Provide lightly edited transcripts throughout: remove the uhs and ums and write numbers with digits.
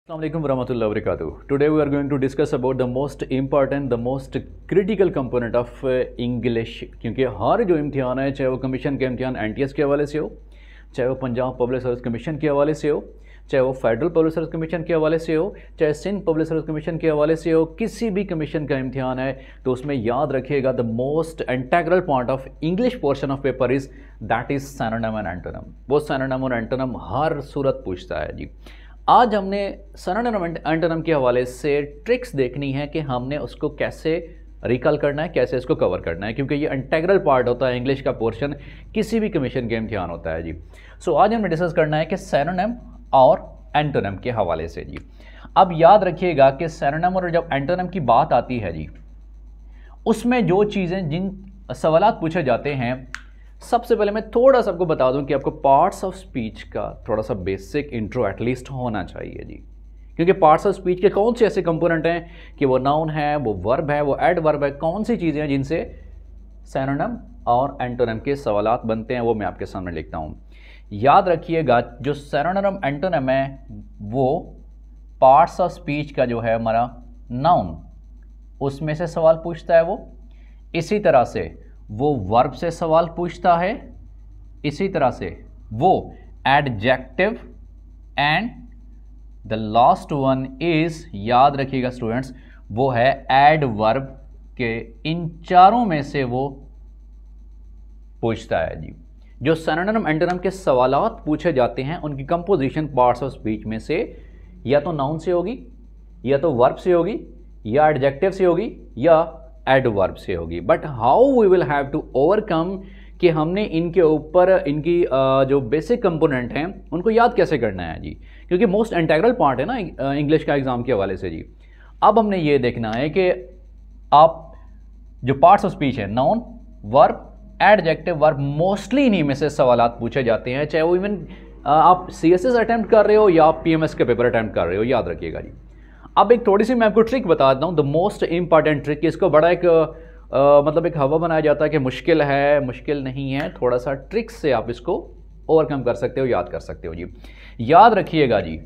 Assalamualaikum warahmatullahi wabarakatuh. Today we are going to discuss about the most important, the most critical component of English. क्योंकि हर जो इम्तिहान है, चाहे वो commission के इम्तिहान NTS के हवाले से हो, चाहे वो पंजाब पब्लिक सर्विस कमीशन के हवाले से हो, चाहे वो फेडरल पब्लिक सर्विस कमीशन के हवाले से हो, चाहे सिंध पब्लिक सर्विस कमीशन के हवाले से हो, किसी भी कमीशन का इम्तिहान है तो उसमें याद रखिएगा the most integral part of English portion of paper is that is synonym and antonym. वो सिनोनिम और एंटोनिम हर सूरत पूछता है जी। आज हमने सिनोनिम एंड एंटोनिम के हवाले से ट्रिक्स देखनी है कि हमने उसको कैसे रिकॉल करना है, कैसे इसको कवर करना है, क्योंकि ये इंटेग्रल पार्ट होता है इंग्लिश का पोर्शन, किसी भी कमीशन के इम्तिहान होता है जी। सो आज हमें डिस्कस करना है कि सिनोनिम और एंटोनिम के हवाले से जी। अब याद रखिएगा कि सिनोनिम और जब एंटोनिम की बात आती है जी, उसमें जो चीज़ें जिन सवालात पूछे जाते हैं, सबसे पहले मैं थोड़ा सा आपको बता दूं कि आपको पार्ट्स ऑफ स्पीच का थोड़ा सा बेसिक इंट्रो एटलीस्ट होना चाहिए जी। क्योंकि पार्ट्स ऑफ स्पीच के कौन से ऐसे कंपोनेंट हैं कि वो नाउन है, वो वर्ब है, वो एडवर्ब है, कौन सी चीज़ें हैं जिनसे सिनोनिम और एंटोनिम के सवालात बनते हैं, वो मैं आपके सामने लिखता हूँ। याद रखिएगा जो सिनोनिम एंटोनिम है वो पार्ट्स ऑफ स्पीच का जो है हमारा नाउन, उसमें से सवाल पूछता है वो। इसी तरह से वो वर्ब से सवाल पूछता है, इसी तरह से वो adjective and the last one is, याद रखिएगा स्टूडेंट्स, वो है एडवर्ब के। इन चारों में से वो पूछता है जी। जो सिनोनिम एंटोनिम के सवालात पूछे जाते हैं उनकी कंपोजिशन पार्ट्स ऑफ स्पीच में से या तो नाउन से होगी, या तो वर्ब से होगी, या एडजेक्टिव से होगी, या एडवर्ब से होगी। But how we will have to overcome कि हमने इनके ऊपर इनकी जो बेसिक कंपोनेंट हैं उनको याद कैसे करना है जी, क्योंकि मोस्ट इंटेग्रल पार्ट है ना इंग्लिश का एग्जाम के हवाले से जी। अब हमने ये देखना है कि आप जो पार्ट्स ऑफ स्पीच है, noun, verb, adjective, verb, mostly इन्हीं में से सवालात पूछे जाते हैं, चाहे वो इवन आप CSS अटैम्प्ट कर रहे हो या आप PMS के पेपर अटैम्प्ट कर रहे हो, याद रखिएगा जी। अब एक थोड़ी सी मैं आपको ट्रिक बता देता हूँ, द मोस्ट इंपॉर्टेंट ट्रिक। इसको बड़ा एक मतलब एक हवा बनाया जाता है कि मुश्किल है, मुश्किल नहीं है, थोड़ा सा ट्रिक से आप इसको ओवरकम कर सकते हो, याद कर सकते हो जी। याद रखिएगा जी,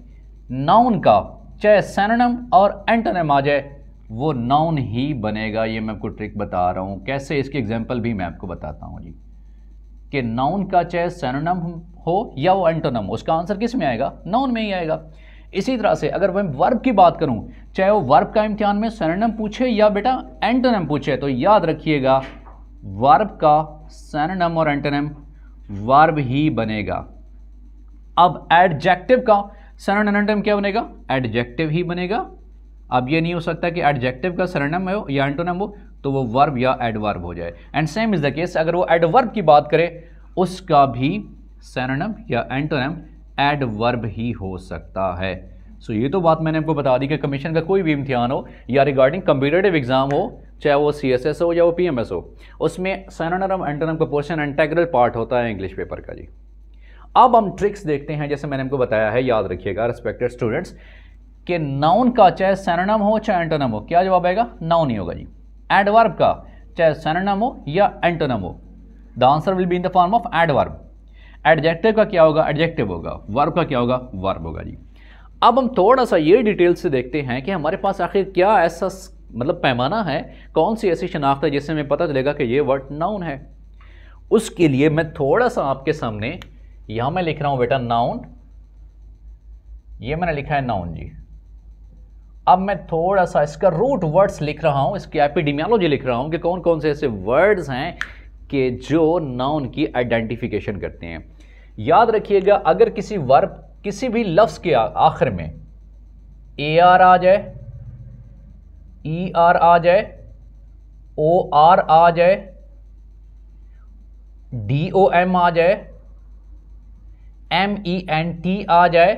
नाउन का चाहे सिनोनिम और एंटोनिम आ जाए वो नाउन ही बनेगा। ये मैं आपको ट्रिक बता रहा हूँ कैसे, इसकी एग्जाम्पल भी मैं आपको बताता हूँ जी। कि नाउन का चाहे सिनोनिम हो या वो एंटोनिम, उसका आंसर किस में आएगा? नाउन में ही आएगा। इसी तरह से अगर मैं वर्ब की बात करूं, चाहे वो वर्ब का इम्तिहान में सिनोनिम पूछे या बेटा एंटोनिम पूछे, तो याद रखिएगा वर्ब का सिनोनिम और एंटोनिम वर्ब ही बनेगा। अब एडजेक्टिव का सिनोनिम एंटोनिम क्या बनेगा? एडजेक्टिव ही बनेगा। अब ये नहीं हो सकता कि एडजेक्टिव का सिनोनिम हो या एंटोनिम हो तो वो वर्ब या एडवर्ब हो जाए। And same is the case अगर वो एडवर्ब की बात करें, उसका भी सिनोनिम या एंटोनिम एडवर्ब ही हो सकता है। सो ये तो बात मैंने आपको बता दी कि कमीशन का कोई भी इम्तिहान हो या रिगार्डिंग कम्पिटिटिव एग्जाम हो, चाहे वो CSS हो या वो PMS हो, उसमें सिनोनिम एंटोनिम का पोर्शन इंटेग्रल पार्ट होता है इंग्लिश पेपर का जी। अब हम ट्रिक्स देखते हैं, जैसे मैंने आपको बताया है, याद रखिएगा रिस्पेक्टेड स्टूडेंट्स, कि नाउन का चाहे सिनोनिम हो चाहे एंटोनिम हो, क्या जवाब आएगा? नाउन ही होगा जी। एडवर्ब का चाहे सिनोनिम हो या एंटोनिम हो, the answer will be in the form of adverb. Adjective का क्या होगा? एडजेक्टिव होगा। वर्ब का क्या होगा? वर्ब होगा जी। अब हम थोड़ा सा ये डिटेल से देखते हैं कि हमारे पास आखिर क्या ऐसा मतलब पैमाना है, कौन सी ऐसी शनाख्त है जिससे हमें पता चलेगा कि ये वर्ड नाउन है। उसके लिए मैं थोड़ा सा आपके सामने यहां मैं लिख रहा हूं बेटा नाउन, ये मैंने लिखा है नाउन जी। अब मैं थोड़ा सा इसका रूट वर्ड्स लिख रहा हूं, इसकी एपिडेमियोलॉजी लिख रहा हूं कि कौन कौन से ऐसे वर्ड्स हैं कि जो नाउन की आइडेंटिफिकेशन करते हैं। याद रखिएगा अगर किसी वर्ब, किसी भी लफ्ज के आखिर में AR आ जाए, ER आ जाए, OR आ जाए, DOM आ जाए, MENT आ जाए,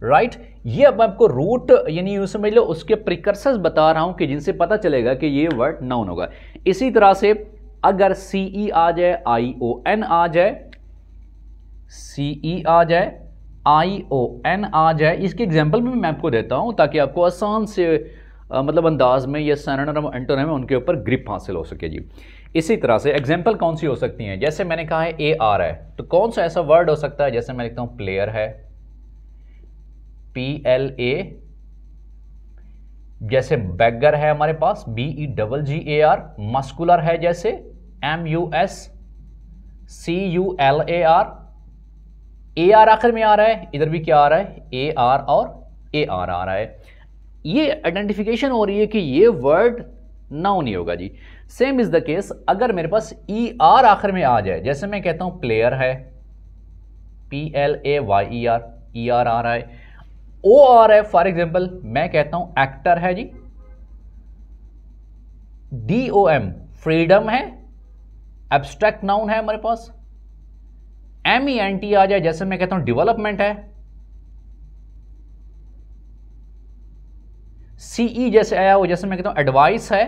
राइट, ये अब आपको रूट यानी यूं समझ लो उसके प्रिकर्सर्स बता रहा हूं कि जिनसे पता चलेगा कि ये वर्ड नाउन होगा। इसी तरह से अगर CE आ जाए, ION आ जाए, CE आ जाए, ION आ जाए, इसके एग्जाम्पल भी मैं आपको देता हूं ताकि आपको आसान से मतलब अंदाज में ये सिनोनिम एंटोनिम उनके ऊपर ग्रिप हासिल हो सके जी। इसी तरह से एग्जाम्पल कौन सी हो सकती हैं, जैसे मैंने कहा है AR है, तो कौन सा ऐसा वर्ड हो सकता है, जैसे मैं लिखता हूं प्लेयर है, PLA, जैसे बैगर है हमारे पास BEGGAR, मस्कुलर है जैसे MUSCULAR, AR आखिर में आ रहा है, इधर भी क्या आ रहा है, AR और AR आ रहा है। ये आइडेंटिफिकेशन हो रही है कि ये वर्ड नाउन ही होगा जी। सेम इज द केस अगर मेरे पास ER आखिर में आ जाए, जैसे मैं कहता हूं प्लेयर है PLAYER, ER आ रहा है, OR है फॉर एग्जाम्पल मैं कहता हूं एक्टर है जी, DOM फ्रीडम है, एब्स्ट्रैक्ट नाउन है हमारे पास, MENT आ जाए जैसे मैं कहता हूं डेवलपमेंट है, CE जैसे आया हो जैसे मैं कहता हूं एडवाइस है,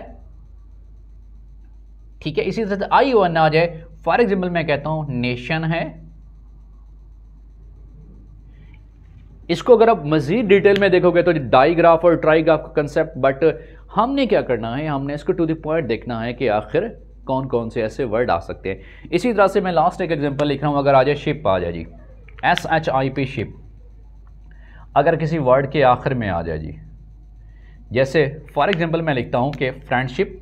ठीक है। इसी तरह से ION आ जाए फॉर एग्जाम्पल मैं कहता हूं नेशन है। इसको अगर आप मजीद डिटेल में देखोगे तो डाईग्राफ और ट्राईग्राफ का कंसेप्ट, बट हमने क्या करना है, हमने इसको टू द पॉइंट देखना है कि आखिर कौन कौन से ऐसे वर्ड आ सकते हैं। इसी तरह से मैं लास्ट एक एग्जांपल लिख रहा हूं, अगर आ जाए शिप आ जाए जी, SHIP शिप, अगर किसी वर्ड के आखिर में आ जाए जी, जैसे फॉर एग्जांपल मैं लिखता हूं कि फ्रेंडशिप,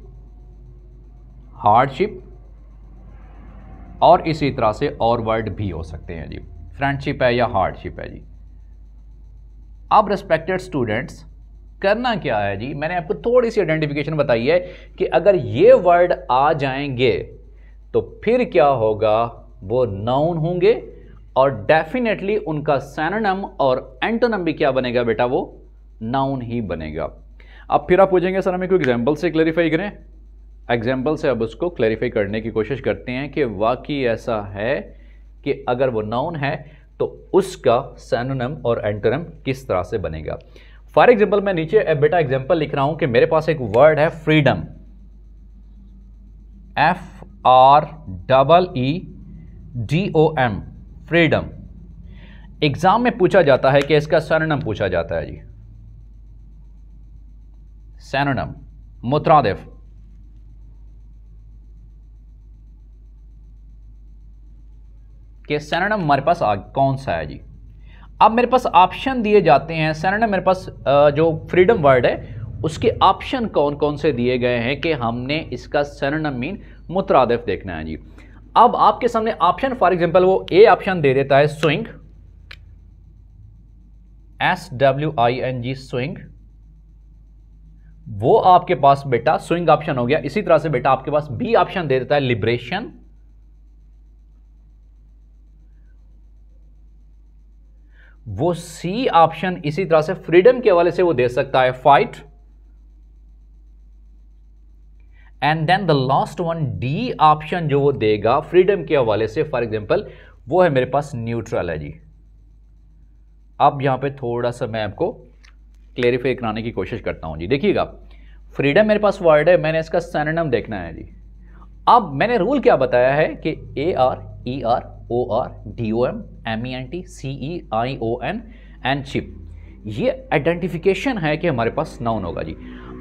हार्डशिप, और इसी तरह से और वर्ड भी हो सकते हैं जी, फ्रेंडशिप है या हार्डशिप है जी। अब रिस्पेक्टेड स्टूडेंट्स करना क्या है जी, मैंने आपको थोड़ी सी आइडेंटिफिकेशन बताई है कि अगर ये वर्ड आ जाएंगे तो फिर क्या होगा, वो नाउन होंगे और डेफिनेटली उनका सिनोनिम और एंटोनिम भी क्या बनेगा बेटा, वो नाउन ही बनेगा। अब फिर आप पूछेंगे सर हमें कोई एग्जाम्पल से क्लैरिफाई करें, एग्जाम्पल से अब उसको क्लैरिफाई करने की कोशिश करते हैं कि वाकई ऐसा है कि अगर वो नाउन है तो उसका सिनोनिम और एंटोनिम किस तरह से बनेगा। फॉर एग्जाम्पल मैं नीचे बेटा एग्जाम्पल लिख रहा हूं कि मेरे पास एक वर्ड है फ्रीडम, FREEDOM, फ्रीडम। एग्जाम में पूछा जाता है कि इसका सिनोनिम पूछा जाता है जी, सिनोनिम मुतरादिफ, कि सिनोनिम हमारे पास कौन सा है जी। अब मेरे पास ऑप्शन दिए जाते हैं, सिनोनिम मेरे पास जो फ्रीडम वर्ड है उसके ऑप्शन कौन कौन से दिए गए हैं कि हमने इसका सिनोनिम मीन मुतरादिफ देखना है जी। अब आपके सामने ऑप्शन फॉर एग्जांपल वो ए ऑप्शन दे देता है स्विंग, SWING स्विंग, वो आपके पास बेटा स्विंग ऑप्शन हो गया। इसी तरह से बेटा आपके पास बी ऑप्शन दे देता है लिबरेशन, वो सी ऑप्शन इसी तरह से फ्रीडम के हवाले से वो दे सकता है fight, and then the last one D option जो वो देगा फ्रीडम के हवाले से फॉर एग्जांपल वो है मेरे पास न्यूट्रल है जी। अब यहां पे थोड़ा सा मैं आपको क्लेरिफाई कराने की कोशिश करता हूं जी। देखिएगा फ्रीडम मेरे पास वर्ड है, मैंने इसका सिनोनिम देखना है जी। अब मैंने रूल क्या बताया है कि AR ER OR DOM MENT CEION and ship, ये आइडेंटिफिकेशन है कि हमारे पास नाउन होगा जी।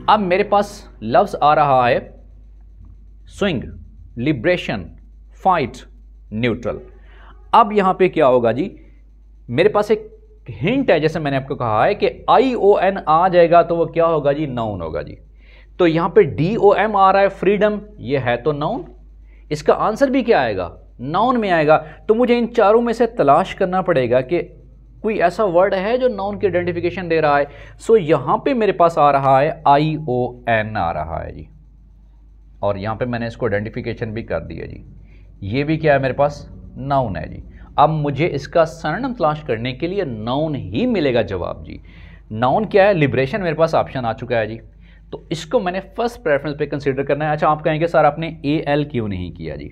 अब मेरे पास लफ्ज आ रहा है स्विंग, लिबरेशन, फाइट, न्यूट्रल। अब यहां पे क्या होगा जी, मेरे पास एक हिंट है, जैसे मैंने आपको कहा है कि ION आ जाएगा तो वो क्या होगा जी, नाउन होगा जी। तो यहां पे DOM आ रहा है फ्रीडम, ये है तो नाउन, इसका आंसर भी क्या आएगा, नाउन में आएगा। तो मुझे इन चारों में से तलाश करना पड़ेगा कि कोई ऐसा वर्ड है जो नाउन की आइडेंटिफिकेशन दे रहा है। सो यहां पे मेरे पास आ रहा है ION आ रहा है जी, और यहां पे मैंने इसको आइडेंटिफिकेशन भी कर दिया जी। ये भी क्या है मेरे पास, नाउन है जी। अब मुझे इसका सिनोनिम तलाश करने के लिए नाउन ही मिलेगा जवाब जी। नाउन क्या है, लिबरेशन मेरे पास ऑप्शन आ चुका है जी, तो इसको मैंने फर्स्ट प्रेफरेंस पे कंसीडर करना है। अच्छा आप कहेंगे सर आपने AL क्यों नहीं किया जी।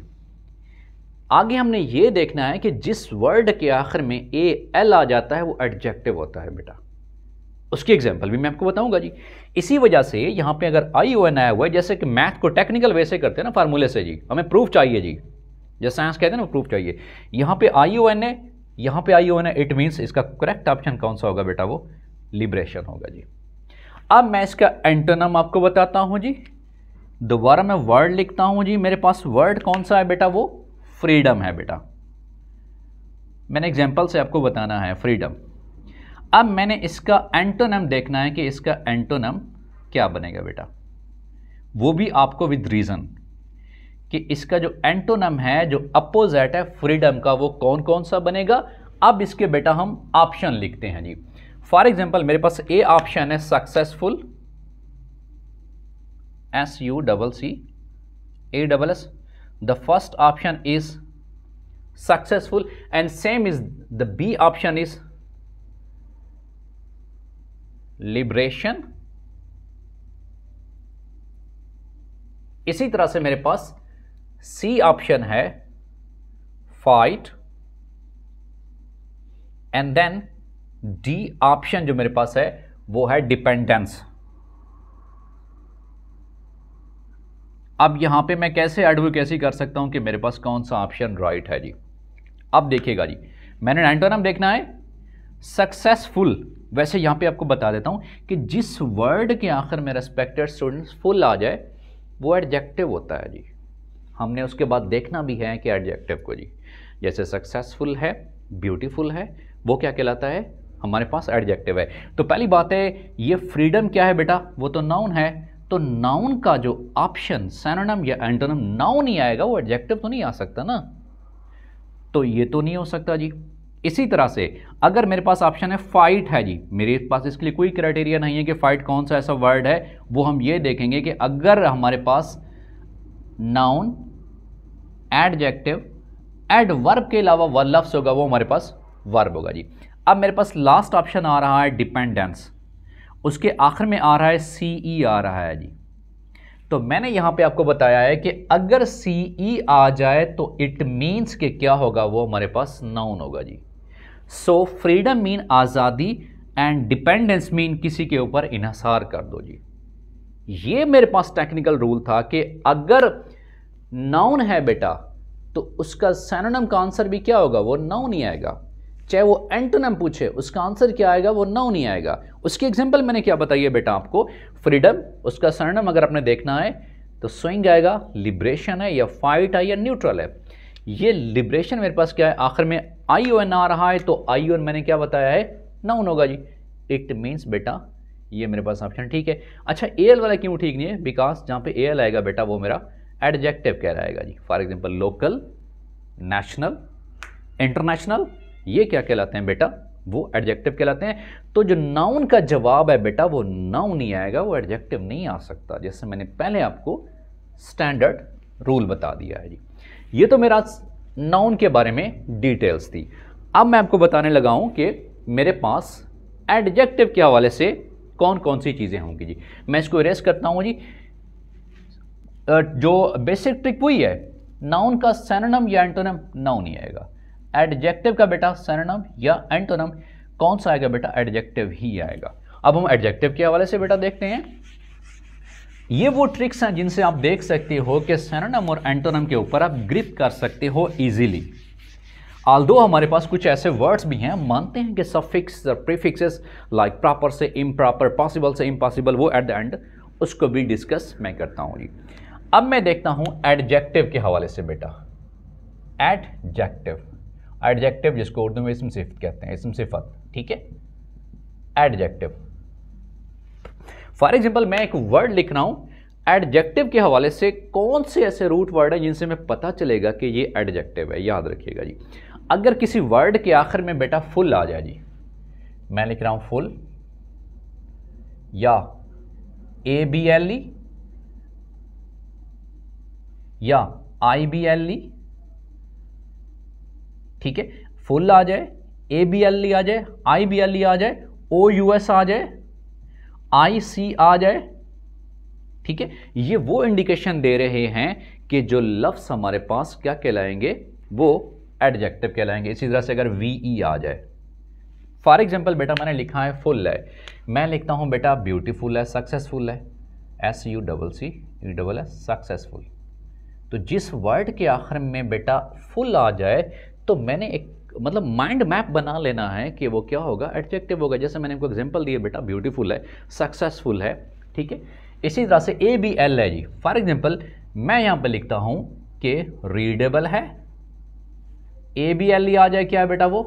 आगे हमने ये देखना है कि जिस वर्ड के आखिर में AL आ जाता है वो एडजेक्टिव होता है बेटा, उसकी एग्जांपल भी मैं आपको बताऊंगा जी। इसी वजह से यहां पे अगर ION आया हुआ है, जैसे कि मैथ को टेक्निकल वे से करते हैं ना फार्मूले से जी, हमें प्रूफ चाहिए जी, जैसे साइंस कहते हैं ना प्रूफ चाहिए, यहां पे ION है, यहां पे ION है, इट मींस इसका करेक्ट ऑप्शन कौन सा होगा बेटा, वो लिबरेशन होगा जी। अब मैं इसका एंटोनिम आपको बताता हूं जी, दोबारा मैं वर्ड लिखता हूं जी। मेरे पास वर्ड कौन सा है बेटा, वो फ्रीडम है बेटा, मैंने एग्जांपल से आपको बताना है फ्रीडम। अब मैंने इसका एंटोनम देखना है कि इसका एंटोनम क्या बनेगा बेटा, वो भी आपको विद रीजन कि इसका जो एंटोनम है, जो अपोजिट है फ्रीडम का, वो कौन कौन सा बनेगा। अब इसके बेटा हम ऑप्शन लिखते हैं जी। फॉर एग्जांपल मेरे पास ए ऑप्शन है successful, SUCCESS। The first option is successful and same is the B option is liberation. इसी तरह से मेरे पास सी ऑप्शन है fight and then D option जो मेरे पास है वो है डिपेंडेंस। अब यहां पे मैं कैसे एडवोकेसी कर सकता हूं कि मेरे पास कौन सा ऑप्शन राइट है जी। अब देखिएगा जी, मैंने एंटोनम देखना है सक्सेसफुल। वैसे यहां पे आपको बता देता हूं कि जिस वर्ड के आखिर में रेस्पेक्टेड स्टूडेंट्स फुल आ जाए वो एडजेक्टिव होता है जी। हमने उसके बाद देखना भी है कि एडजेक्टिव को जी, जैसे सक्सेसफुल है, ब्यूटीफुल है, वो क्या कहलाता है, हमारे पास एडजेक्टिव है। तो पहली बात है ये फ्रीडम क्या है बेटा, वो तो नाउन है। तो नाउन का जो ऑप्शन सिनोनिम या एंटोनिम नाउन ही आएगा, वो एडजेक्टिव तो नहीं आ सकता ना, तो ये तो नहीं हो सकता जी। इसी तरह से अगर मेरे पास ऑप्शन है फाइट है जी, मेरे पास इसके लिए कोई क्राइटेरिया नहीं है कि फाइट कौन सा ऐसा वर्ड है, वो हम ये देखेंगे कि अगर हमारे पास नाउन, एडजेक्टिव, एडवर्ब के अलावा व लफ्ज़ होगा वो हमारे पास वर्ब होगा जी। अब मेरे पास लास्ट ऑप्शन आ रहा है डिपेंडेंस, उसके आखिर में आ रहा है सीई आ रहा है जी। तो मैंने यहां पे आपको बताया है कि अगर सीई आ जाए तो इट मीन्स कि क्या होगा, वो हमारे पास नाउन होगा जी। सो फ्रीडम मीन आज़ादी एंड डिपेंडेंस मीन किसी के ऊपर इन्हिसार कर दो जी। ये मेरे पास टेक्निकल रूल था कि अगर नाउन है बेटा तो उसका सिनोनिम का आंसर भी क्या होगा, वो नाउन ही आएगा। चाहे वो एंटोनिम पूछे उसका आंसर क्या आएगा, वो नाउन ही आएगा। उसकी एग्जांपल मैंने क्या बताई है बेटा आपको, फ्रीडम, उसका सिनोनिम अगर आपने देखना है तो स्विंग आएगा, लिबरेशन है या फाइट है या न्यूट्रल है। ये लिबरेशन मेरे पास क्या है, आखिर में ION आ रहा है, तो ION मैंने क्या बताया है, नाउन होगा जी। इट मीन्स बेटा ये मेरे पास ऑप्शन ठीक है। अच्छा AL वाला क्यों ठीक नहीं है, बिकॉज जहां पे AL आएगा बेटा वो मेरा एडजेक्टिव कह रहेगा जी। For example local, national, international, ये क्या कहलाते हैं बेटा, वो एडजेक्टिव कहलाते हैं। तो जो नाउन का जवाब है बेटा वो नाउन ही आएगा, वो एडजेक्टिव नहीं आ सकता, जैसे मैंने पहले आपको स्टैंडर्ड रूल बता दिया है जी। ये तो मेरा नाउन के बारे में डिटेल्स थी। अब मैं आपको बताने लगा हूं कि मेरे पास एडजेक्टिव के हवाले से कौन कौन सी चीजें होंगी जी। मैं इसको इरेज करता हूं जी। जो बेसिक ट्रिक वही है, नाउन का सिनोनिम या एंटोनिम नाउन ही आएगा, एडजेक्टिव का बेटा सिनोनिम या एंटोनिम कौन सा आएगा बेटा, एडजेक्टिव ही आएगा। अब हम एडजेक्टिव के हवाले से बेटा देखते हैं। ये वो ट्रिक्स हैं जिनसे आप देख सकते हो कि सिनोनिम और एंटोनिम के ऊपर आप ग्रिप कर सकते हो इजीली। ऑल्दो हमारे पास कुछ ऐसे वर्ड्स भी हैं, मानते हैं कि सफिक्स और प्रीफिक्सेस लाइक प्रॉपर से इम्प्रॉपर, पॉसिबल से इम्पॉसिबल, वो एट द एंड उसको भी डिस्कस मैं करता हूं जी। अब मैं देखता हूं एडजेक्टिव के हवाले से बेटा। एडजेक्टिव, एडजेक्टिव जिसको उर्दू में इसम सिफत कहते हैं, इसम सिफत, ठीक है। एडजेक्टिव फॉर एग्जांपल मैं एक वर्ड लिख रहा हूं, एडजेक्टिव के हवाले से कौन से ऐसे रूट वर्ड हैं जिनसे मैं पता चलेगा कि ये एडजेक्टिव है, याद रखिएगा जी। अगर किसी वर्ड के आखिर में बेटा फुल आ जाए जी, मैं लिख रहा हूं फुल या ABLE या IBLE, ठीक है, फुल आ जाए, ABLE आ जाए, IBLE आ जाए, OUS आ जाए, IC आ जाए, ठीक है, ये वो इंडिकेशन दे रहे हैं कि जो लफ्ज हमारे पास क्या कहलाएंगे, वो एडजेक्टिव कहलाएंगे। इसी तरह से अगर VE आ जाए, फॉर एग्जाम्पल बेटा मैंने लिखा है फुल है, मैं लिखता हूं बेटा ब्यूटीफुल है, सक्सेसफुल है, SUCCESS, सक्सेसफुल। तो जिस वर्ड के आखिर में बेटा फुल आ जाए तो मैंने एक मतलब माइंड मैप बना लेना है कि वो क्या होगा, एडजेक्टिव होगा। जैसे मैंने आपको एग्जांपल दिया बेटा ब्यूटीफुल है, सक्सेसफुल है, ठीक है। इसी तरह से ABL है जी, फॉर एग्जांपल मैं यहां पे लिखता हूं कि रीडेबल है, ABLE आ जाए क्या है बेटा, वो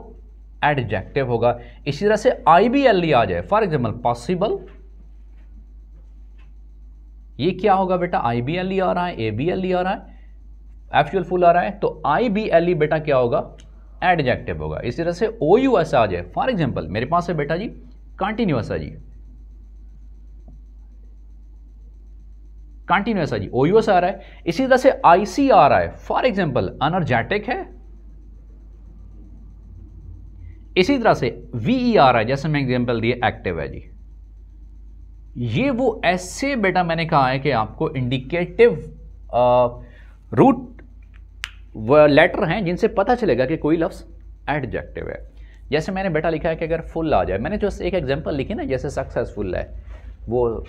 एडजेक्टिव होगा। इसी तरह से IBLE आ जाए, फॉर एग्जाम्पल पॉसिबल, ये क्या होगा बेटा, IBLE आ रहा है, ABLE आ रहा है, एक्चुअल फुल आ रहा है, तो IBLE बेटा क्या होगा, एडजेक्टिव होगा। इसी तरह से OUS आ जाए, फॉर एग्जाम्पल मेरे पास है बेटा जी कंटिन्यूअस है जी, कंटिन्यूअस है जी, OUS आ रहा है। इसी तरह से IC आ रहा है, फॉर एग्जाम्पल एनर्जेटिक है। इसी तरह से VE आ रहा है, जैसे मैं एग्जाम्पल दिए एक्टिव है जी। ये वो ऐसे बेटा मैंने कहा है कि आपको इंडिकेटिव रूट लेटर हैं जिनसे पता चलेगा कि कोई लफ्ज एडजेक्टिव है। जैसे मैंने बेटा लिखा है कि अगर फुल आ जाए, मैंने जो एक एग्जांपल लिखी ना, जैसे सक्सेसफुल है, वो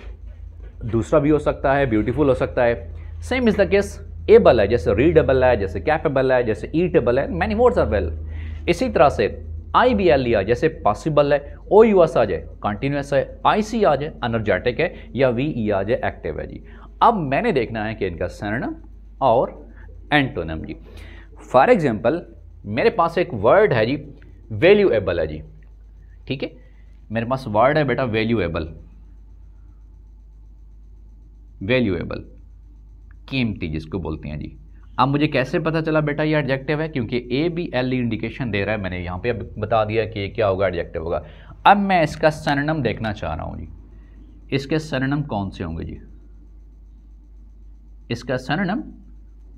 दूसरा भी हो सकता है, ब्यूटीफुल हो सकता है। Same is the case able है, जैसे रीडेबल है, जैसे कैपेबल है, जैसे ईटेबल है, मैनी वर्ड्स आर वेल। इसी तरह से IBLE आ जैसे पॉसिबल है, OUS आ जाए कंटिन्यूअस है, IC आ जाए एनर्जेटिक है, या VE आ जाए एक्टिव है जी। अब मैंने देखना है कि इनका सिनोनिम और एंटोनिम जी। फॉर एग्जांपल मेरे पास एक वर्ड है जी वैल्यूएबल है जी, ठीक है, मेरे पास वर्ड है बेटा वैल्यूएबल, वैल्यूएबल कीमती जिसको बोलते हैं जी। अब मुझे कैसे पता चला बेटा ये एडजेक्टिव है, क्योंकि ABLE इंडिकेशन दे रहा है, मैंने यहाँ पे अब बता दिया कि ये क्या होगा, एडजेक्टिव होगा। अब मैं इसका सिनोनिम देखना चाह रहा हूँ जी, इसके सिनोनिम कौन से होंगे जी, इसका सिनोनिम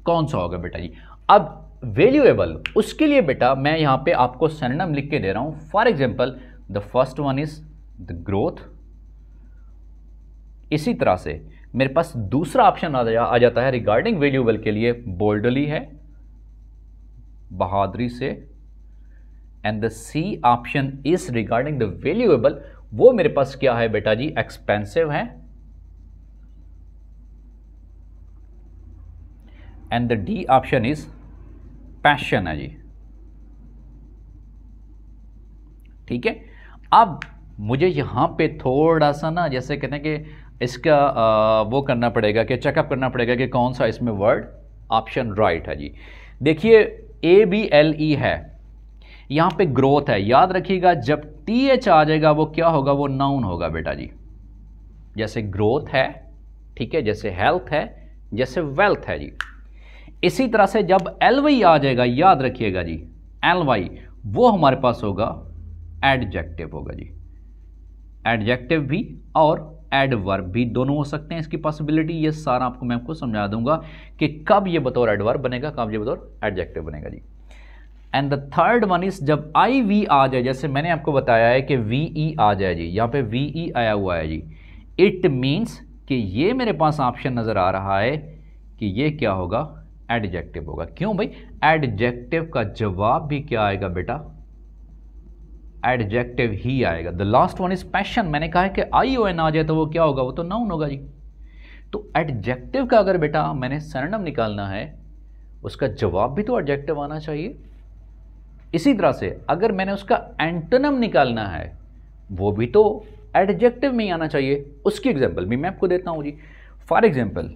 कौन सा होगा बेटा जी। अब वैल्यूएबल, उसके लिए बेटा मैं यहाँ पे आपको सिनोनिम लिख के दे रहा हूँ। For example the first one is the growth. इसी तरह से मेरे पास दूसरा ऑप्शन आ जाता है रिगार्डिंग वैल्यूएबल के लिए, बोल्डली है, बहादुरी से। And the C option is regarding the valuable, वो मेरे पास क्या है बेटा जी, एक्सपेंसिव है। And the D option is passion है जी, ठीक है। अब मुझे यहां पे थोड़ा सा ना, जैसे कहते हैं कि इसका वो करना पड़ेगा, कि चेकअप करना पड़ेगा कि कौन सा इसमें वर्ड ऑप्शन राइट है जी। देखिए ABLE है, यहाँ पे ग्रोथ है, याद रखिएगा जब TH आ जाएगा वो क्या होगा, वो नाउन होगा बेटा जी। जैसे ग्रोथ है, ठीक है, जैसे हेल्थ है, जैसे वेल्थ है जी। इसी तरह से जब LY आ जाएगा, याद रखिएगा जी LY, वो हमारे पास होगा एडजेक्टिव होगा जी। एडजेक्टिव भी और एडवर्ब भी दोनों हो सकते हैं, इसकी पॉसिबिलिटी। ये सारा आपको मैं आपको समझा दूंगा कि कब ये बतौर एडवर्ब बनेगा, कब ये बतौर एडजेक्टिव बनेगा जी। And the third one is जब IV आ जाए, जैसे मैंने आपको बताया है कि VE आ जाए जी, यहाँ पे VE आया हुआ है जी, इट मीन्स कि ये मेरे पास ऑप्शन नजर आ रहा है कि ये क्या होगा, एडजेक्टिव होगा। क्यों भाई, एडजेक्टिव का जवाब भी क्या आएगा बेटा, एडजेक्टिव ही आएगा। The last one is passion, मैंने कहा है कि ION आ जाए तो वो क्या होगा, वो तो नाउन होगा जी। तो एडजेक्टिव का अगर बेटा मैंने सिनोनिम निकालना है, उसका जवाब भी तो एडजेक्टिव आना चाहिए। इसी तरह से अगर मैंने उसका एंटोनिम निकालना है, वो भी तो एडजेक्टिव में ही आना चाहिए। उसकी एग्जांपल भी मैं आपको देता हूं जी। फॉर एग्जांपल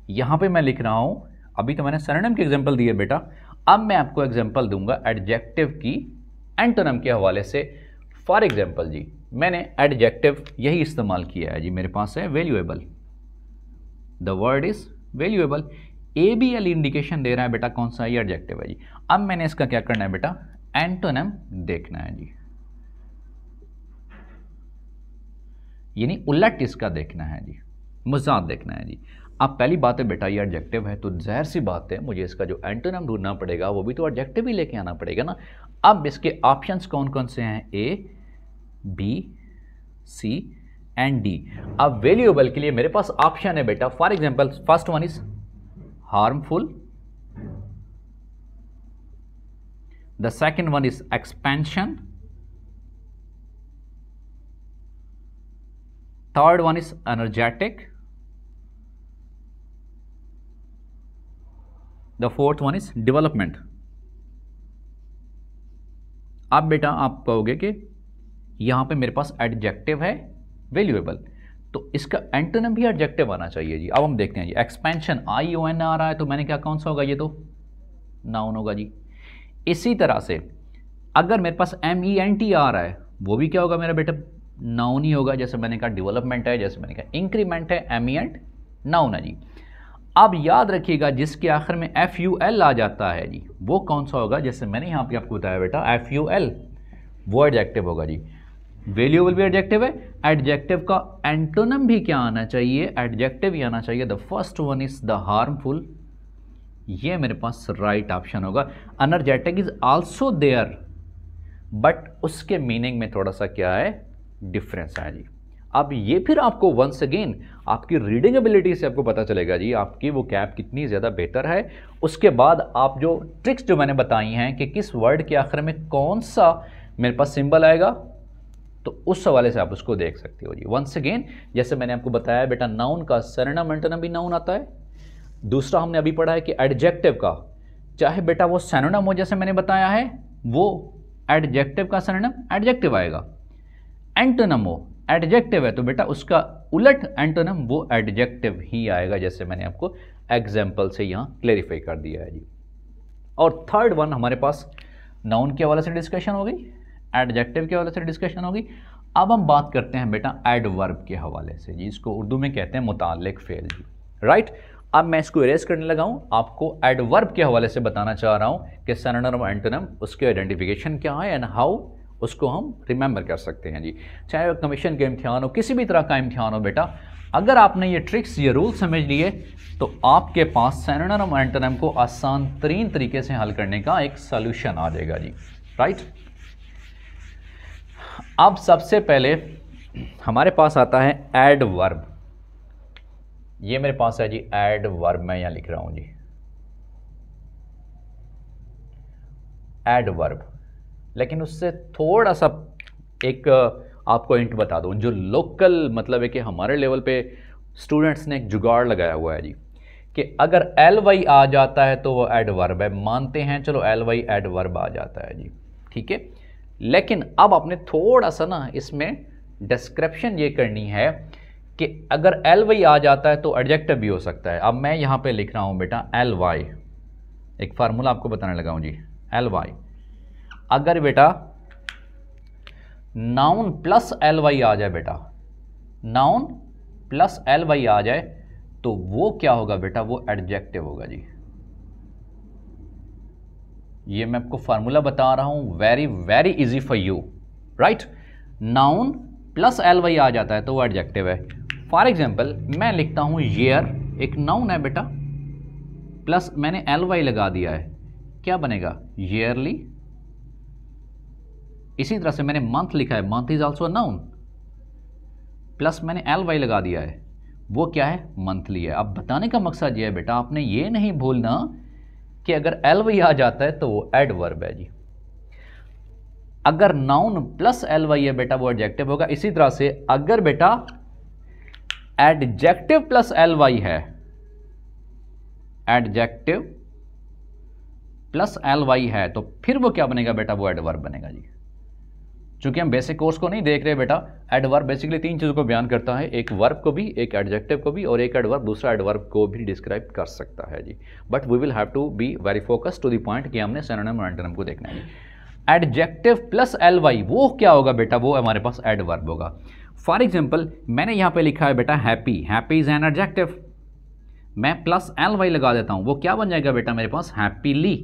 यहां पे मैं लिख रहा हूं, अभी तो मैंने सिनोनिम की एग्जांपल दी है बेटा, अब मैं आपको एग्जांपल दूंगा एडजेक्टिव की एंटोनिम के हवाले से। फॉर एग्जांपल जी मैंने एडजेक्टिव यही इस्तेमाल किया है जी, मेरे पास है valuable, the word is valuable. ABLE indication दे रहा है बेटा कौन सा, ये एडजेक्टिव है जी। अब मैंने इसका क्या करना है बेटा, एंटोनिम देखना है जी, यानी उलट इसका देखना है जी, मुजाद देखना है जी। अब पहली बात है बेटा ये एडजेक्टिव है, तो जाहिर सी बात है मुझे इसका जो एंटोनिम ढूंढना पड़ेगा, वो भी तो एडजेक्टिव ही लेके आना पड़ेगा ना। अब इसके ऑप्शंस कौन कौन से हैं, A, B, C and D। अब वैल्यूएबल के लिए मेरे पास ऑप्शन है बेटा, for example first one is harmful, the second one is expansion, third one is energetic, the fourth one is development. अब बेटा आप कहोगे कि यहां पे मेरे पास एडजेक्टिव है वैल्यूएबल, तो इसका एंटोनिम भी एडजेक्टिव आना चाहिए जी। अब हम देखते हैं जी, एक्सपेंशन ION आ रहा है, तो मैंने क्या कौन सा होगा, ये तो नाउन होगा जी। इसी तरह से अगर मेरे पास MENT आ रहा है वो भी क्या होगा मेरा बेटा, नाउन ही होगा। जैसे मैंने कहा डेवलपमेंट है, जैसे मैंने कहा इंक्रीमेंट है, MENT नाउन है जी। अब याद रखिएगा जिसके आखिर में FUL आ जाता है जी वो कौन सा होगा, जैसे मैंने यहाँ पे आपको बताया बेटा FUL वो एडजेक्टिव होगा जी। वैल्यूएबल भी एडजेक्टिव है। एडजेक्टिव का एंटोनम भी क्या आना चाहिए, एडजेक्टिव ही आना चाहिए। The first one is the harmful, ये मेरे पास राइट ऑप्शन होगा। Energetic is also there but उसके मीनिंग में थोड़ा सा क्या है, डिफरेंस है जी। अब ये फिर आपको वंस अगेन आपकी रीडिंग एबिलिटी से आपको पता चलेगा जी आपकी वो कैप कितनी ज़्यादा बेहतर है। उसके बाद आप जो ट्रिक्स जो मैंने बताई हैं कि किस वर्ड के आखिर में कौन सा मेरे पास सिंबल आएगा, तो उस हवाले से आप उसको देख सकते हो जी। वंस अगेन जैसे मैंने आपको बताया बेटा नाउन का सिनोनिम एंटोनिम भी नाउन आता है। दूसरा हमने अभी पढ़ा है कि एडजेक्टिव का चाहे बेटा वो सिनोनिम हो जैसे मैंने बताया है, वो एडजेक्टिव का सिनोनिम एडजेक्टिव आएगा। एंटोनिम हो एडजेक्टिव है तो बेटा उसका उलट एंटोनिम वो एडजेक्टिव ही आएगा, जैसे मैंने आपको एग्जाम्पल से यहाँ क्लेरिफाई कर दिया है जी। और थर्ड वन हमारे पास नाउन के हवाले से डिस्कशन हो गई, एडजेक्टिव के हवाले से डिस्कशन होगी। अब हम बात करते हैं बेटा एडवर्ब के हवाले से जी, इसको उर्दू में कहते हैं मुताल्लिक फ़ेल जी, राइट। अब मैं इसको इरेज करने लगा हूँ, आपको एडवर्ब के हवाले से बताना चाह रहा हूँ कि सिनोनिम और एंटोनिम उसके आइडेंटिफिकेशन क्या है एंड हाउ उसको हम रिमेंबर कर सकते हैं जी। चाहे कमीशन का इम्तिहान हो, किसी भी तरह का इम्तिहान हो बेटा, अगर आपने ये ट्रिक्स ये रूल समझ लिए तो आपके पास सिनोनिम और एंटोनिम को आसान तरीन तरीके से हल करने का एक सोल्यूशन आ जाएगा जी, राइट। अब सबसे पहले हमारे पास आता है एडवर्ब। ये मेरे पास है जी एडवर्ब, मैं यहां लिख रहा हूं जी एडवर्ब। लेकिन उससे थोड़ा सा एक आपको हिंट बता दूं, जो लोकल मतलब है कि हमारे लेवल पे स्टूडेंट्स ने एक जुगाड़ लगाया हुआ है जी कि अगर ly आ जाता है तो वो एडवर्ब है, मानते हैं चलो ly एडवर्ब आ जाता है जी, ठीक है। लेकिन अब आपने थोड़ा सा ना इसमें डिस्क्रिप्शन ये करनी है कि अगर ly आ जाता है तो एडजेक्टिव भी हो सकता है। अब मैं यहाँ पे लिख रहा हूँ बेटा ly, एक फार्मूला आपको बताने लगा हूँ जी ly। अगर बेटा नाउन प्लस ly आ जाए बेटा, नाउन प्लस ly आ जाए तो वो क्या होगा बेटा, वो एडजेक्टिव होगा जी। ये मैं आपको फार्मूला बता रहा हूं, very very easy for you, right. Noun plus ly आ जाता है तो वो एडजेक्टिव है। फॉर एग्जाम्पल मैं लिखता हूं ईयर, एक नाउन है बेटा, प्लस मैंने ly लगा दिया है, क्या बनेगा ईयरली। इसी तरह से मैंने मंथ लिखा है, month is also noun, plus मैंने ly लगा दिया है, वो क्या है मंथली है। अब बताने का मकसद ये है बेटा, आपने ये नहीं भूलना कि अगर ly आ जाता है तो वो एडवर्ब है जी। अगर नाउन प्लस ly है बेटा वो एडजेक्टिव होगा। इसी तरह से अगर बेटा एडजेक्टिव प्लस ly है, एडजेक्टिव प्लस ly है तो फिर वो क्या बनेगा बेटा, वो एडवर्ब बनेगा जी। चूंकि हम बेसिक कोर्स को नहीं देख रहे बेटा, एडवर्ब बेसिकली तीन चीज़ों को बयान करता है, एक वर्ब को भी, एक एडजेक्टिव को भी, और एक एडवर्ब दूसरा एडवर्ब को भी डिस्क्राइब कर सकता है जी। But we will have to be very focus to the point कि हमने सिनोनिम और एंटोनिम को देखना है जी। एडजेक्टिव प्लस ly वो क्या होगा बेटा, वो हमारे पास एडवर्ब होगा। फॉर एग्जाम्पल मैंने यहाँ पे लिखा है बेटा happy, happy is an adjective, मैं प्लस ly लगा देता हूँ, वो क्या बन जाएगा बेटा मेरे पास हैप्पीली।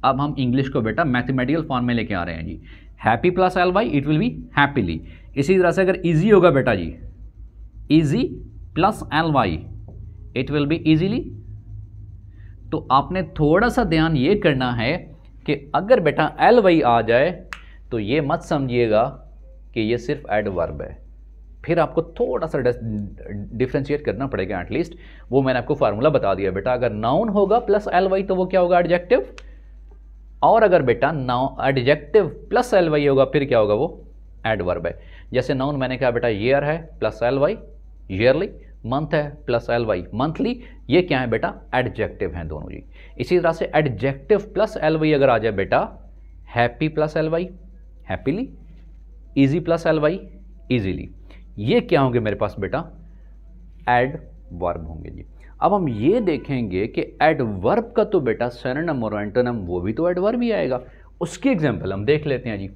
अब हम इंग्लिश को बेटा मैथमेटिकल फॉर्म में लेके आ रहे हैं जी, happy plus ly it will be happily. इसी तरह से अगर इजी होगा बेटा जी, easy plus ly it will be easily. तो आपने थोड़ा सा ध्यान ये करना है कि अगर बेटा ly आ जाए तो ये मत समझिएगा कि ये सिर्फ एडवर्ब है, फिर आपको थोड़ा सा डिफ्रेंशिएट करना पड़ेगा एटलीस्ट। वो मैंने आपको फार्मूला बता दिया बेटा, अगर नाउन होगा प्लस ly तो वो क्या होगा एडजेक्टिव, और अगर बेटा एडजेक्टिव प्लस ly होगा फिर क्या होगा, वो एडवर्ब है। जैसे नाउन मैंने कहा बेटा ईयर है प्लस ly ईयरली, मंथ है प्लस ly मंथली, ये क्या है बेटा एडजेक्टिव हैं दोनों जी। इसी तरह से एडजेक्टिव प्लस ly अगर आ जाए बेटा happy plus ly happily, easy plus ly easily, ये क्या होंगे मेरे पास बेटा एडवर्ब होंगे जी। अब हम ये देखेंगे कि एडवर्ब का तो बेटा सिनोनिम और एंटोनिम वो भी तो एडवर्ब ही आएगा, उसकी एग्जाम्पल हम देख लेते हैं जी।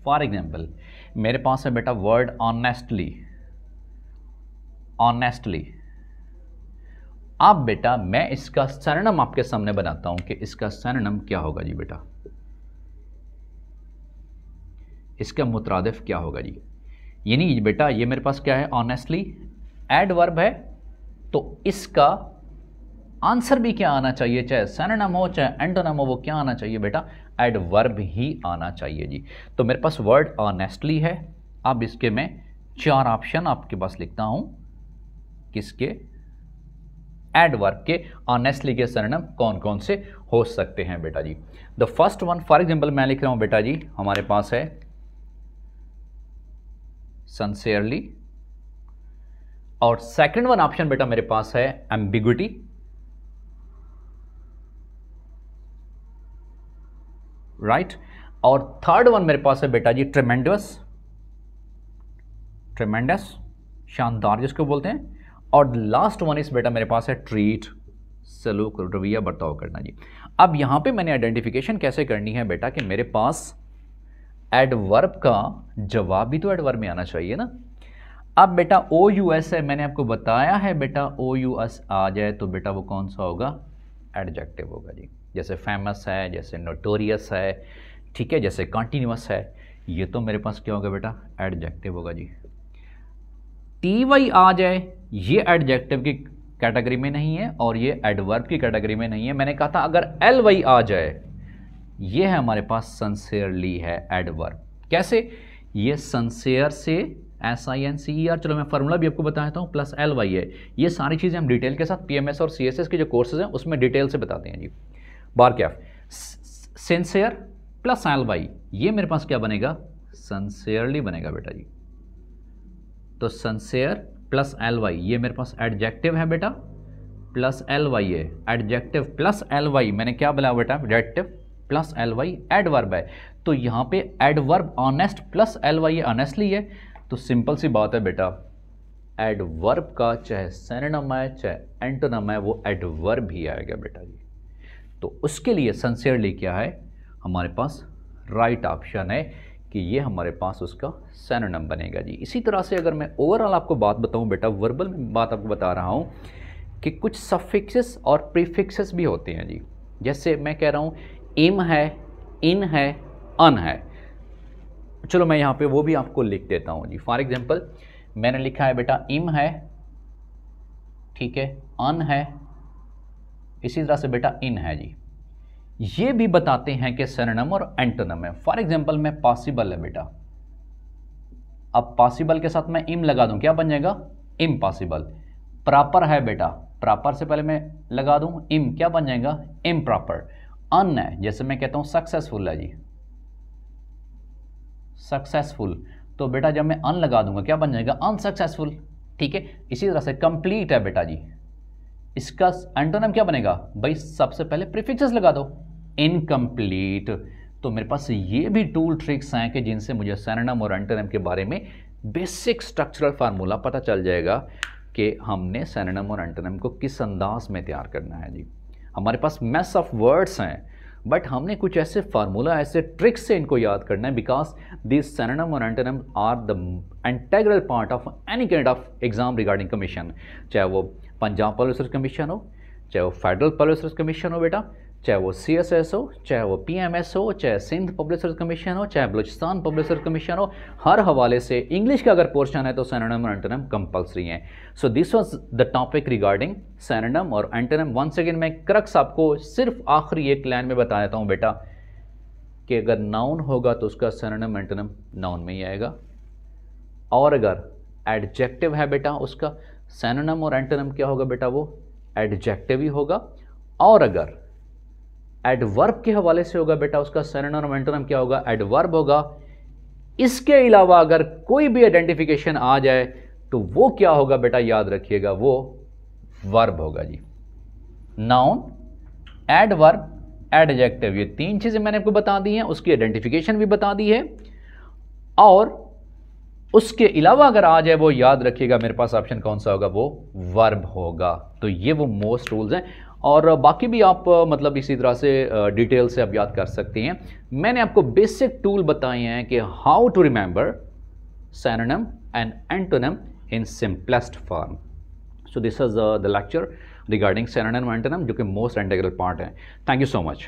फॉर एग्जाम्पल मेरे पास है बेटा वर्ड ऑनेस्टली। ऑनेस्टली, अब बेटा मैं इसका सिनोनिम आपके सामने बनाता हूं कि इसका सिनोनिम क्या होगा जी बेटा, इसका मुतरादिफ क्या होगा जी। यानी बेटा ये मेरे पास क्या है, ऑनेस्टली एडवर्ब है, तो इसका आंसर भी क्या आना चाहिए, चाहे सिनोनिम हो चाहे एंटोनिम हो, वो क्या आना चाहिए बेटा, एडवर्ब ही आना चाहिए जी। तो मेरे पास वर्ड ऑनेस्टली है। अब इसके मैं 4 ऑप्शन आपके पास लिखता हूं, किसके, एडवर्ब के। ऑनेस्टली के सिनोनिम कौन कौन से हो सकते हैं बेटा जी। The first one for example मैं लिख रहा हूं बेटा जी, हमारे पास है सिंसियरली, और सेकंड वन ऑप्शन बेटा मेरे पास है एम्बिग्विटी, राइट। और थर्ड वन मेरे पास है बेटा जी ट्रेमेंडस, ट्रेमेंडस शानदार जिसको बोलते हैं। और लास्ट वन इस बेटा मेरे पास है ट्रीट, सलूक रवैया बर्ताव करना जी। अब यहां पे मैंने आइडेंटिफिकेशन कैसे करनी है बेटा कि मेरे पास एडवर्ब का जवाब भी तो एडवर्ब में आना चाहिए ना। अब बेटा ओ यू एस है, मैंने आपको बताया है बेटा ओ यू एस आ जाए तो बेटा वो कौन सा होगा, एडजेक्टिव होगा जी। जैसे फेमस है, जैसे नोटोरियस है, ठीक है, जैसे कॉन्टिन्यूअस है, ये तो मेरे पास क्या होगा बेटा, एडजेक्टिव होगा जी। टी वाई आ जाए, ये एडजेक्टिव की कैटेगरी में नहीं है और ये एडवर्ब की कैटेगरी में नहीं है। मैंने कहा था अगर एल वाई आ जाए, ये है हमारे पास सिंसियरली है एडवर्ब। कैसे, ये सिंसियर से SINCER, चलो मैं फार्मूला भी आपको बताता हूँ, प्लस LY है। ये सारी चीज़ें हम डिटेल के साथ PMS और CSS के जो कोर्सेज हैं उसमें डिटेल से बताते हैं जी। बार क्या, सिंसियर प्लस LY, ये मेरे पास क्या बनेगा, सिंसियरली बनेगा बेटा जी। तो सिंसियर प्लस LY, ये मेरे पास एडजेक्टिव है बेटा, प्लस LY है, एडजेक्टिव प्लस LY, मैंने क्या बोला बेटा, एडजेक्टिव प्लस LY एडवर्ब है। तो यहाँ पे adverb honest plus LY honestly है। तो सिंपल सी बात है बेटा, एडवर्ब का चाहे सिनोनिम है चाहे एंटोनिम है, वो एडवर्ब ही आएगा बेटा जी। तो उसके लिए सिंसियरली क्या है हमारे पास, राइट ऑप्शन है कि ये हमारे पास उसका सिनोनिम बनेगा जी। इसी तरह से अगर मैं ओवरऑल आपको बात बताऊं बेटा, वर्बल में बात आपको बता रहा हूं कि कुछ सफिक्सेस और प्रीफिक्सेस भी होते हैं जी। जैसे मैं कह रहा हूं इम है, इन है, अन है, चलो मैं यहाँ पे वो भी आपको लिख देता हूँ जी। फॉर एग्जांपल मैंने लिखा है बेटा इम है, ठीक है, अन है, इसी तरह से बेटा इन है जी। ये भी बताते हैं कि सिनोनिम और एंटोनिम है। फॉर एग्जांपल मैं पॉसिबल है बेटा, अब पॉसिबल के साथ मैं इम लगा दूं, क्या बन जाएगा, इम्पॉसिबल। प्रॉपर है बेटा, प्रॉपर से पहले मैं लगा दूं इम, क्या बन जाएगा, इम्प्रॉपर। अन है, जैसे मैं कहता हूं सक्सेसफुल है जी, सक्सेसफुल, तो बेटा जब मैं अन लगा दूंगा क्या बन जाएगा, अनसक्सेसफुल, ठीक है। इसी तरह से कंप्लीट है बेटा जी, इसका एंटोनिम क्या बनेगा भाई, सबसे पहले प्रीफिक्सेस लगा दो, इनकम्प्लीट। तो मेरे पास ये भी टूल ट्रिक्स हैं कि जिनसे मुझे सिनोनिम और एंटोनिम के बारे में बेसिक स्ट्रक्चरल फार्मूला पता चल जाएगा कि हमने सिनोनिम और एंटोनिम को किस अंदाज में तैयार करना है जी। हमारे पास मैस ऑफ वर्ड्स हैं, बट हमने कुछ ऐसे फार्मूला, ऐसे ट्रिक्स से इनको याद करना है, बिकॉज दिस सिनोनिम और antonym are the integral part of any kind of exam regarding commission, चाहे वो पंजाब पब्लिक सर्विस कमीशन हो, चाहे वो फेडरल पब्लिक सर्विस कमीशन हो बेटा, चाहे वो CSS हो, चाहे वो PMS हो, चाहे सिंध पब्लिक सर्विस कमीशन हो, चाहे बलूचिस्तान पब्लिक सर्विस कमीशन हो, हर हवाले से इंग्लिश का अगर पोर्शन है तो सिनोनिम और एंटोनिम कंपल्सरी है। So this was the topic regarding synonym और एंटोनिम। वंस अगेन मैं क्रक्स आपको सिर्फ आखिरी एक लाइन में बता देता हूँ बेटा कि अगर नाउन होगा तो उसका सिनोनिम एंटोनिम नाउन में ही आएगा, और अगर एडजेक्टिव है बेटा उसका सिनोनिम और एंटोनिम क्या होगा बेटा, वो एडजेक्टिव ही होगा। और अगर एडवर्ब के हवाले से होगा बेटा उसका सिनोनिम और एंटोनिम क्या होगा, एडवर्ब होगा। इसके अलावा अगर कोई भी आइडेंटिफिकेशन आ जाए तो वो क्या होगा बेटा, याद रखिएगा, वो वर्ब होगा जी। नाउन, एडवर्ब, एडजेक्टिव, ये 3 चीजें मैंने आपको बता दी हैं, उसकी आइडेंटिफिकेशन भी बता दी है। और उसके अलावा अगर आ जाए वो याद रखिएगा मेरे पास ऑप्शन कौन सा होगा, वो वर्ब होगा। तो ये वो मोस्ट रूल्स हैं। और बाकी भी आप मतलब इसी तरह से डिटेल से आप याद कर सकते हैं। मैंने आपको बेसिक टूल बताए हैं कि how to remember synonym and antonym in simplest form. So this is the lecture regarding synonym and antonym, जो कि most integral part है. Thank you so much.